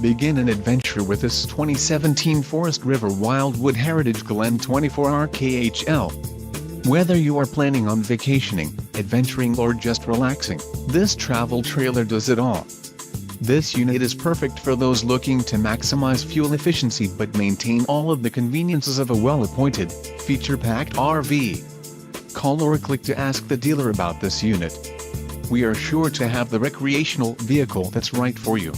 Begin an adventure with this 2017 Forest River Wildwood Heritage Glen 24RKHL. Whether you are planning on vacationing, adventuring or just relaxing, this travel trailer does it all. This unit is perfect for those looking to maximize fuel efficiency but maintain all of the conveniences of a well-appointed, feature-packed RV. Call or click to ask the dealer about this unit. We are sure to have the recreational vehicle that's right for you.